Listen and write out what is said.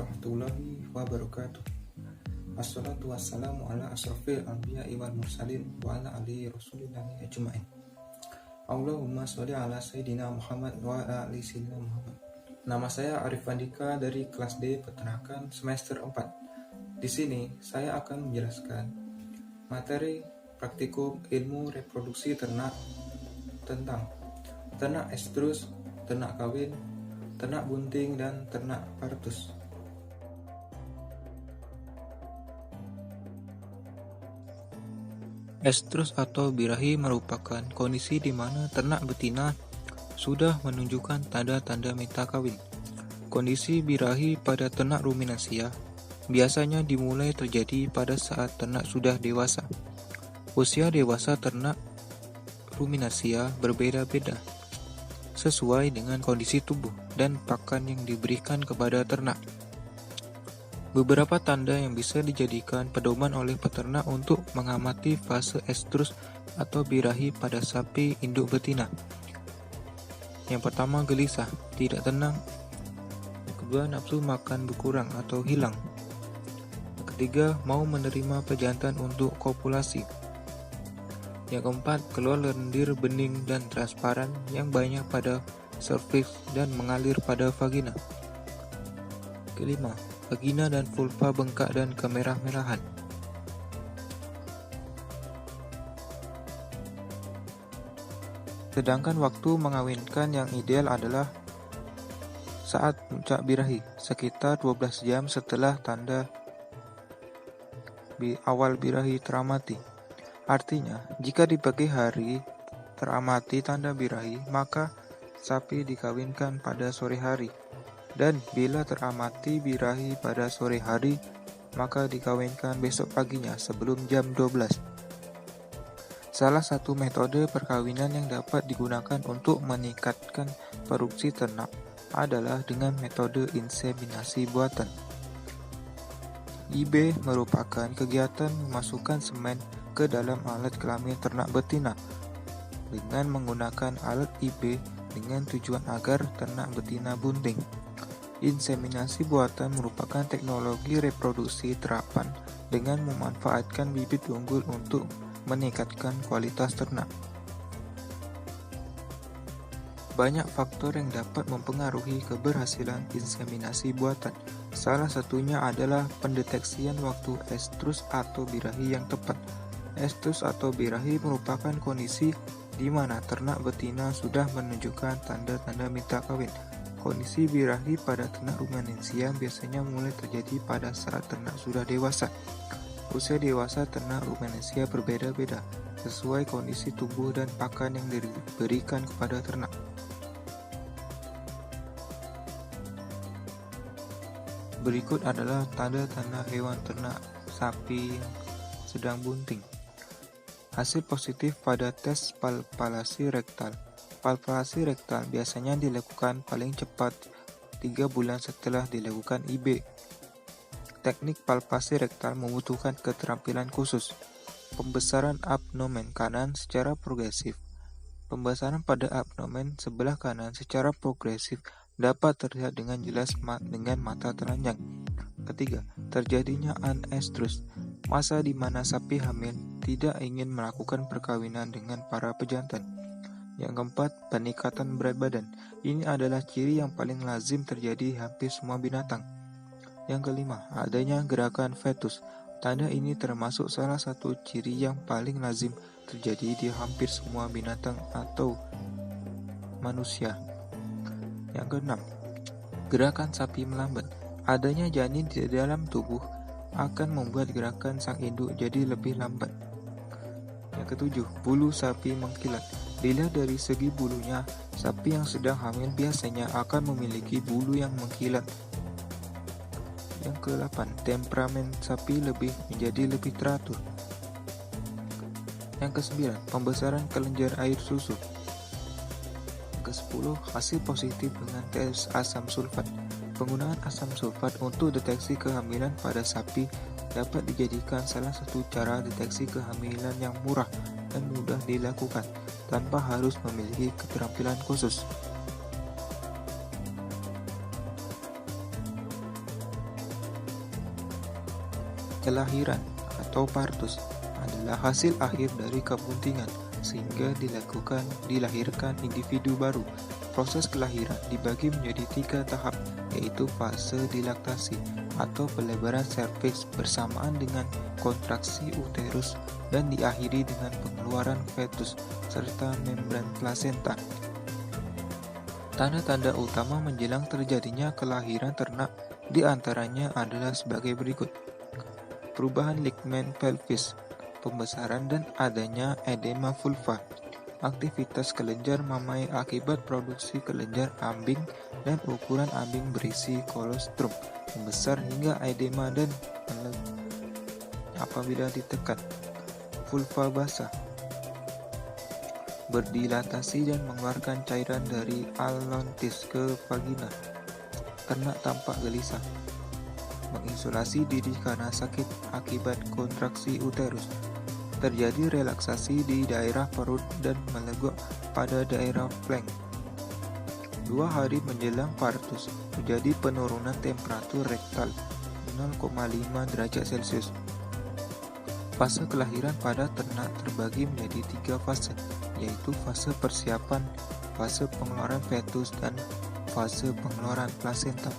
warahmatullahi wabarakatuh. Assalatu wassalamu ala asrafil anbiya'i wal mursalin wa ala alihi rasulillahi ajma'in. Allahumma sholli ala sayyidina Muhammad wa ala ali sayyidina Muhammad. Nama saya Arif Andika dari kelas D Peternakan semester 4. Di sini saya akan menjelaskan materi praktikum ilmu reproduksi ternak tentang ternak estrus, ternak kawin, ternak bunting, dan ternak partus. Estrus atau birahi merupakan kondisi di mana ternak betina sudah menunjukkan tanda-tanda minta kawin. Kondisi birahi pada ternak ruminansia biasanya dimulai terjadi pada saat ternak sudah dewasa. Usia dewasa ternak ruminansia berbeda-beda sesuai dengan kondisi tubuh dan pakan yang diberikan kepada ternak. Beberapa tanda yang bisa dijadikan pedoman oleh peternak untuk mengamati fase estrus atau birahi pada sapi induk betina. Yang pertama, gelisah, tidak tenang. Yang kedua, nafsu makan berkurang atau hilang. Yang ketiga, mau menerima pejantan untuk kopulasi. Yang keempat, keluar lendir bening dan transparan yang banyak pada serviks dan mengalir pada vagina. Kelima, vagina dan vulva bengkak dan kemerah-merahan. Sedangkan waktu mengawinkan yang ideal adalah saat puncak birahi, sekitar 12 jam setelah tanda awal birahi teramati. Artinya, jika di pagi hari teramati tanda birahi, maka sapi dikawinkan pada sore hari. Dan bila teramati birahi pada sore hari, maka dikawinkan besok paginya sebelum jam 12. Salah satu metode perkawinan yang dapat digunakan untuk meningkatkan produksi ternak adalah dengan metode inseminasi buatan. IB merupakan kegiatan memasukkan semen ke dalam alat kelamin ternak betina dengan menggunakan alat IB dengan tujuan agar ternak betina bunting. Inseminasi buatan merupakan teknologi reproduksi terapan dengan memanfaatkan bibit unggul untuk meningkatkan kualitas ternak. Banyak faktor yang dapat mempengaruhi keberhasilan inseminasi buatan. Salah satunya adalah pendeteksian waktu estrus atau birahi yang tepat. Estrus atau birahi merupakan kondisi di mana ternak betina sudah menunjukkan tanda-tanda minta kawin. Kondisi birahi pada ternak ruminansia biasanya mulai terjadi pada saat ternak sudah dewasa. Usia dewasa ternak ruminansia berbeda-beda sesuai kondisi tubuh dan pakan yang diberikan kepada ternak. Berikut adalah tanda-tanda hewan ternak sapi yang sedang bunting. Hasil positif pada tes palpasi rektal. Palpasi rektal biasanya dilakukan paling cepat 3 bulan setelah dilakukan IB. Teknik palpasi rektal membutuhkan keterampilan khusus. Pembesaran abdomen kanan secara progresif. Pembesaran pada abdomen sebelah kanan secara progresif dapat terlihat dengan jelas dengan mata telanjang. Ketiga, terjadinya anestrus, masa di mana sapi hamil tidak ingin melakukan perkawinan dengan para pejantan. Yang keempat, peningkatan berat badan. Ini adalah ciri yang paling lazim terjadi hampir semua binatang. Yang kelima, adanya gerakan fetus. Tanda ini termasuk salah satu ciri yang paling lazim terjadi di hampir semua binatang atau manusia. Yang keenam, gerakan sapi melambat. Adanya janin di dalam tubuh akan membuat gerakan sang induk jadi lebih lambat. Yang ketujuh, bulu sapi mengkilat. Dilihat dari segi bulunya, sapi yang sedang hamil biasanya akan memiliki bulu yang mengkilat. Yang ke-8, temperamen sapi menjadi lebih teratur. Yang ke-9, pembesaran kelenjar air susu. Yang ke-10, hasil positif dengan tes asam sulfat. Penggunaan asam sulfat untuk deteksi kehamilan pada sapi dapat dijadikan salah satu cara deteksi kehamilan yang murah dan mudah dilakukan tanpa harus memiliki keterampilan khusus. Kelahiran atau partus adalah hasil akhir dari kebuntingan sehingga dilahirkan individu baru. Proses kelahiran dibagi menjadi 3 tahap, yaitu fase dilaktasi atau pelebaran serviks bersamaan dengan kontraksi uterus dan diakhiri dengan pengeluaran fetus serta membran plasenta. Tanda-tanda utama menjelang terjadinya kelahiran ternak di antaranya adalah sebagai berikut. Perubahan ligmen pelvis, pembesaran dan adanya edema vulva, aktivitas kelenjar mamai akibat produksi kelenjar ambing dan ukuran ambing berisi kolostrum membesar hingga edema dan apabila ditekan. Vulva basah, berdilatasi dan mengeluarkan cairan dari alontis ke vagina. Ternak tampak gelisah, mengisolasi diri karena sakit akibat kontraksi uterus. Terjadi relaksasi di daerah perut dan melegok pada daerah flank. 2 hari menjelang partus, terjadi penurunan temperatur rektal 0,5 derajat Celcius. Fase kelahiran pada ternak terbagi menjadi 3 fase, yaitu fase persiapan, fase pengeluaran fetus, dan fase pengeluaran plasenta.